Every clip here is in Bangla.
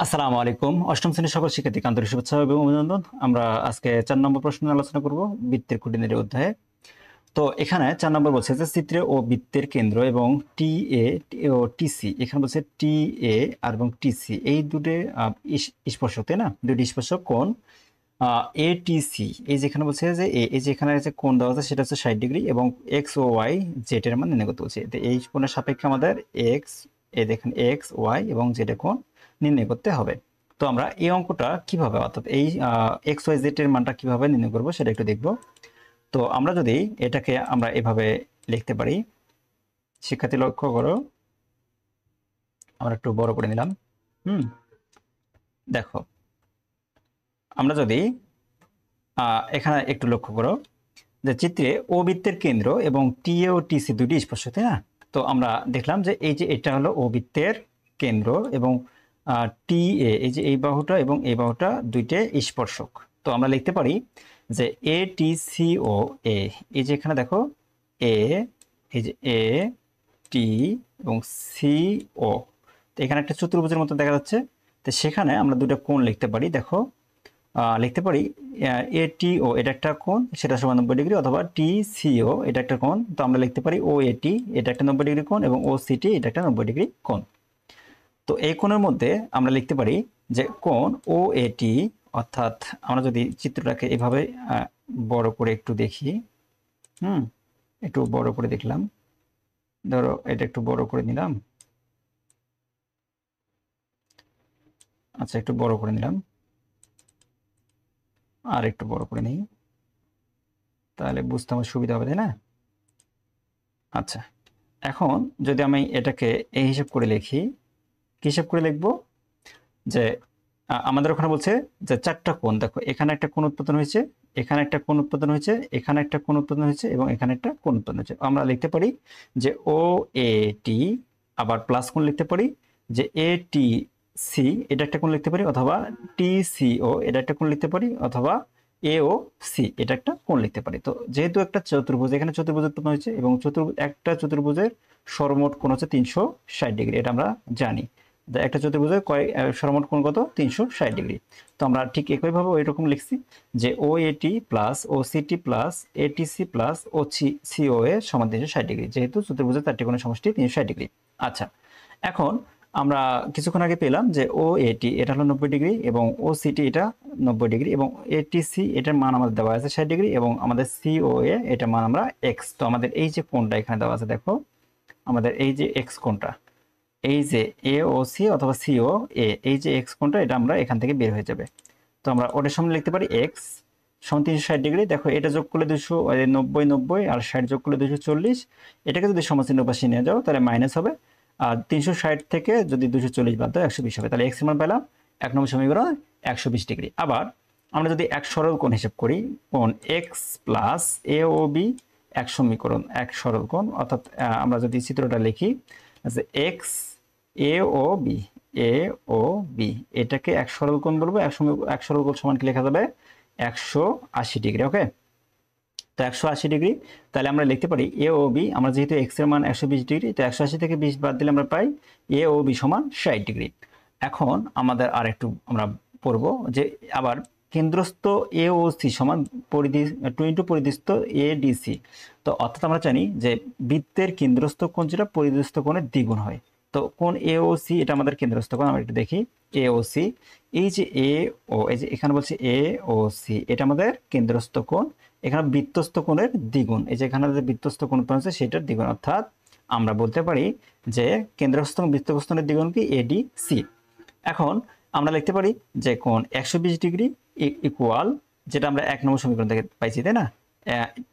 আসসালামু আলাইকুম। অষ্টম শ্রেণীর সকল শিক্ষার্থীকে আন্তরিক শুভেচ্ছা এবং অভিনন্দন। আমরা আজকে 4 নম্বর প্রশ্ন নিয়ে আলোচনা করব বৃত্তের খুঁটিনাটি অধ্যায়ে। তো এখানে 4 নম্বর বলছে যে চিত্রে ও বৃত্তের কেন্দ্র এবং টি এ ও টিসি, এখানে বলছে টি এ আর এবং টিসি এই দুটো স্পর্শক, তাই না? দুটি স্পর্শক কোণ এ টিসি, এই যেখানে বলছে যে এই যে এখানে যে কোণ দেওয়া আছে সেটা হচ্ছে 60 ডিগ্রি এবং এক্স ও ওয়াই জেড এর মান নির্ণয় করতে বলছে। তো এই কোণের সাপেক্ষে আমাদের এক্স, এই দেখেন এক্স ওয়াই এবং জেড এর কোণ নির্ণয় করতে হবে। তো আমরা এই অঙ্কটা কিভাবে, অর্থাৎ এই এক্স ওয়াই জেড এর মানটা কিভাবে নির্ণয় করব সেটা একটু দেখব। তো আমরা যদি এটাকে আমরা এভাবে লিখতে পারি, শিক্ষার্থী লক্ষ্য করো, আমরা একটু বড় করে নিলাম। দেখো, আমরা যদি এখানে একটু লক্ষ্য করো যে চিত্রে ও বৃত্তের কেন্দ্র এবং টি এ ও টিসি দুটি স্পর্শক, তাই না? তো আমরা দেখলাম যে এই যে এটা হলো ও বৃত্তের কেন্দ্র এবং টি এ, এই যে এই বাহুটা এবং এই বাহুটা দুইটা স্পর্শক। তো আমরা লিখতে পারি যে এ টি সি ও এ, এই যে এখানে দেখো এ, এই যে এ টি এবং সি ও, তো এখানে একটা চতুর্ভুজের মতো দেখা যাচ্ছে। তো সেখানে আমরা দুটো কোণ লিখতে পারি। দেখো লিখতে পারি এটিও এটা একটা কোণ, সেটা সমান 90 ডিগ্রি, অথবা টিসিও এটা একটা কোণ। তো আমরা লিখতে পারি ও এটি এটা একটা 90 ডিগ্রি কোণ এবং ও সিটি এটা একটা 90 ডিগ্রি কোণ। তো এই কোণের মধ্যে আমরা লিখতে পারি যে কোণ ও এটি, অর্থাৎ আমরা যদি চিত্রটাকে এভাবে বড় করে একটু দেখি, একটু বড় করে দেখলাম, ধরো এটা একটু বড় করে নিলাম, আচ্ছা একটু বড় করে নিলাম, আর একটু বড় করে নিই, তাহলে বুঝতে আমার সুবিধা হবে, তাই না? আচ্ছা, এখন যদি আমি এটাকে এই হিসাব করে লিখি, কি হিসাব করে লিখবো যে আমাদের ওখানে বলছে যে 4টা কোণ, দেখো এখানে একটা কোণ উৎপাদন হয়েছে, এখানে একটা কোণ উৎপাদন হয়েছে, এখানে একটা কোণ উৎপাদন হয়েছে এবং এখানে একটা কোণ উৎপাদন হয়েছে। আমরা লিখতে পারি যে ও এ টি, আবার প্লাস কোণ লিখতে পারি যে এ টি সি এটা একটা কোণ লিখতে পারি, অথবা টি সি ও এটা একটা কোণ লিখতে পারি, অথবা এ ও সি এটা একটা কোণ লিখতে পারি। তো যেহেতু একটা চতুর্ভুজ, এখানে চতুর্ভুজ উৎপন্ন হয়েছে এবং একটা চতুর্ভুজের সর্বমোট কোণ হচ্ছে 360 ডিগ্রি, এটা আমরা জানি। একটা চতুর্ভুজের সর্বমোট কোণ কত? 360 ডিগ্রি। তো আমরা ঠিক একইভাবে ওই রকম লিখছি যে ও এটি প্লাস ও সিটি প্লাস এটিসি প্লাস ও সিও এ সমান 360 ডিগ্রি, যেহেতু চতুর্ভুজের 4টি কোণের সমষ্টি 360 ডিগ্রি। আচ্ছা, এখন আমরা কিছুক্ষণ আগে পেলাম যে ও এটি এটা হলো 90 ডিগ্রি এবং ও সিটি এটা 90 ডিগ্রি এবং এটিসি এটার মান আমাদের দেওয়া আছে 60 ডিগ্রি এবং আমাদের সিও এ এটার মান আমরা এক্স। তো আমাদের এই যে কোণটা এখানে দেওয়া আছে, দেখো আমাদের এই যে এক্স কোণটা, এই যে এ ও সি অথবা সিও এ, এই যে এক্স কোণটা এটা আমরা এখান থেকে বের হয়ে যাবে। তো আমরা ওটার সামনে লিখতে পারি এক্স সমান 360 ডিগ্রি। দেখো এটা যোগ করলে 290 90 আর 60 যোগ করলে 240, এটাকে যদি সমচিহ্ন পাশে নিয়ে যাও তাহলে মাইনাস হবে। আর 360 থেকে যদি 240 বাদ দাও 120 হবে, তাহলে এক্স এর মান পেলাম 1 নম্বর সমীকরণ 120 ডিগ্রি। আবার আমরা যদি এক সরল কোণ হিসাব করি, কোণ এক্স প্লাস এ ও বি, এক সমীকরণ এক সরল কোণ, অর্থাৎ আমরা যদি চিত্রটা লিখি যে এক্স এ ও বি, এ ও বি এটাকে এক সরল কোণ বলবো। এক সরল কোণ সমান কি লেখা যাবে? 180 ডিগ্রি। ওকে, তো 180 ডিগ্রি, তাহলে আমরা লিখতে পারি এ ও বি, আমরা যেহেতু এক্স এর মান 120 ডিগ্রি, তো 180 থেকে 20 বাদ দিলে আমরা পাই এ ও বি সমান 60 ডিগ্রি। এখন আমাদের আর একটু আমরা পড়বো যে আবার কেন্দ্রস্থ এ ও সি সমান পরিধি 2 ইন্টু পরিধিস্থ এ ডিসি। তো অর্থাৎ আমরা জানি যে বৃত্তের কেন্দ্রস্থ কোণ যেটা পরিধিস্থ কোণের দ্বিগুণ হয়। তো কোণ এ ও সি এটা আমাদের কেন্দ্রস্থ কোণ, আমরা একটু দেখি এ ও সি, এই যে এ ও, এই যে এখানে বলছে এ ও সি এটা আমাদের কেন্দ্রস্থ কোণ, এখানে বৃত্তস্থ কোণের দ্বিগুণ, এই যে এখানে যে বৃত্তস্থ কোণ উৎপন্ন হচ্ছে সেটার দ্বিগুণ, অর্থাৎ আমরা বলতে পারি যে কেন্দ্রস্থ বৃত্তস্থ কোণের দ্বিগুণ কি এডি সি। এখন আমরা লিখতে পারি যে কোণ 120 ডিগ্রি ইকুয়াল, যেটা আমরা 1 নম্বর সমীকরণ থেকে পাইছি, তাই না,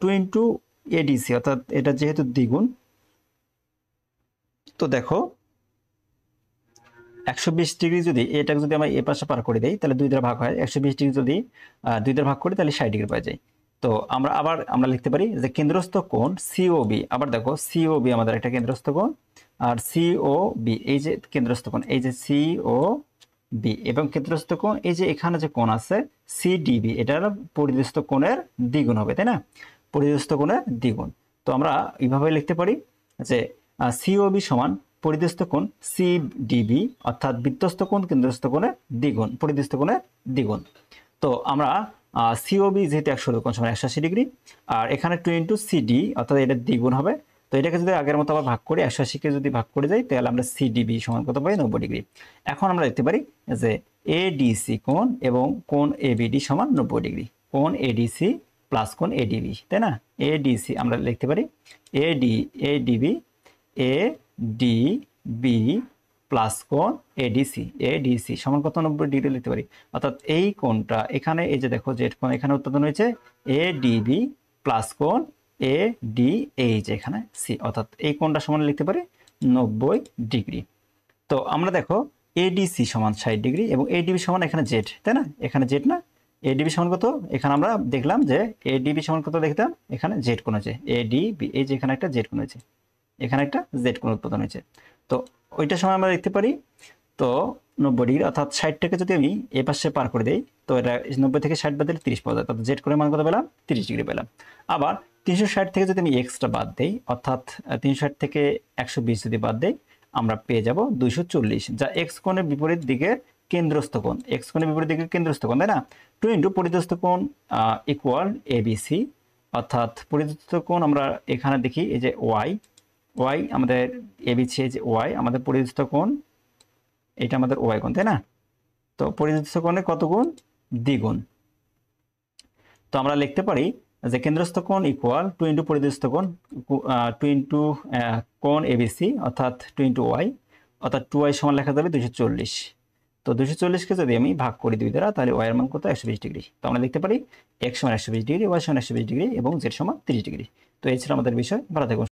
2 ইন্টু এডিসি, অর্থাৎ এটা যেহেতু দ্বিগুণ। তো দেখো 120 ডিগ্রি যদি এটাকে যদি আমরা এ পাশে পার করে দেই তাহলে 2 দ্বারা ভাগ হয়, 120 ডিগ্রি যদি 2 দ্বারা ভাগ করি তাহলে 60 ডিগ্রি পাওয়া যায়। তো আমরা লিখতে পারি যে কেন্দ্রস্থ কোণ সিওবি, আবার দেখো সিওবি আমাদের একটা কেন্দ্রস্থ কোণ, আর সিওবি এই যে কেন্দ্রস্থ কোণ, এই যে সিওবি এবং কেন্দ্রস্থ কোণ এই যে এখানে যে কোণ আছে সিডিবি, এটার পরিধিস্থ কোণের দ্বিগুণ হবে, তাই না, পরিধিস্থ কোণের দ্বিগুণ। তো আমরা এইভাবে লিখতে পারি যে সিওবি সমান পরিদস্থ কোণ সিডিবি অর্থাৎ বৃত্তস্থ কোণ কেন্দ্রস্থ কোণের দ্বিগুণ, পরিদস্থ কোণের দ্বিগুণ। তো আমরা সিওবি যেহেতু 100 কোণ সমান 180 ডিগ্রি, আর এখানে 2 ইন্টু সিডি অর্থাৎ এটা দ্বিগুণ হবে। তো এটাকে যদি আগের মতো আবার ভাগ করি, 180কে যদি ভাগ করে যাই তাহলে আমরা সিডিবি সমান কত পাই, 90 ডিগ্রি। এখন আমরা দেখতে পারি যে এডিসি কোণ এবং কোণ এবিডি সমান 90 ডিগ্রি। কোণ এডিসি প্লাস কোণ এডিবি, তাই না? এডিসি আমরা লিখতে পারি এডিবি এডিবি প্লাস কোণ এডিসি সমান কত, 90 ডিগ্রি লিখতে পারি। অর্থাৎ এই কোণটা এখানে, এই যে দেখো জেড কোণ এখানে উৎপাদন হয়েছে এডিবি প্লাস কোণ এডি, এই যে এখানে সি, অর্থাৎ এই কোণটা সমান লিখতে পারি 90 ডিগ্রি। তো আমরা দেখো এডিসি সমান 60 ডিগ্রি এবং এডিবি সমান এখানে জেড, তাই না? এখানে জেড না, এডিবি সমান কত, এখানে আমরা দেখলাম যে এডিবি সমান কত দেখতাম, এখানে জেড কোণ আছে এডিবি, এই যে এখানে একটা জেড কোণ আছে, এখানে একটা জেড কোণ উৎপাদন হয়েছে। তো ওইটার সময় আমরা দেখতে পারি তো 90 ডিগ্রি, অর্থাৎ 60টাকে যদি আমি এ পাশে পার করে দিই তো এটা 90 থেকে 60 বাদ দিলে 30 পাওয়া যায়, তাহলে জেড কোণের মান কত পেলাম, 30 ডিগ্রি পেলাম। আবার 360 থেকে যদি আমি এক্সটা বাদ দিই, অর্থাৎ 360 থেকে 120 যদি বাদ দেই, আমরা পেয়ে যাব 240, যা এক্স কোণের বিপরীত দিকে কেন্দ্রস্থ কোণ, এক্স কোণের বিপরীত দিকে কেন্দ্রস্থ কোণ, তাই না? 2 ইন্টু পরিদস্থ কোণ ইকুয়াল এবিসি, অর্থাৎ পরিদস্থ কোণ আমরা এখানে দেখি এই যে ওয়াই আমাদের এবিসি, যে ওয়াই আমাদের পরিদস্থ কোণ, এটা আমাদের ওয়াই কোণ, তাই না? তো পরিদস্থ কোণে কত গুণ, দ্বিগুণ। তো আমরা লিখতে পারি যে কেন্দ্রস্থ কোণ ইকুয়াল 2 ইন্টু পরিদস্থ কোণ 2 ইন্টু কোণ এবিসি অর্থাৎ 2 ইন্টু ওয়াই, অর্থাৎ 2y সমান লেখা যাবে 240। তো 240কে যদি আমি ভাগ করি 2 দ্বারা তাহলে y এর মান কত, 120 ডিগ্রি। তো আমরা লিখতে পারি x সমান 120 ডিগ্রি, y সমান 120 ডিগ্রি এবং z সমান 30 ডিগ্রি। তো এই ছিল আমাদের বিষয়। ভালো থাকুন।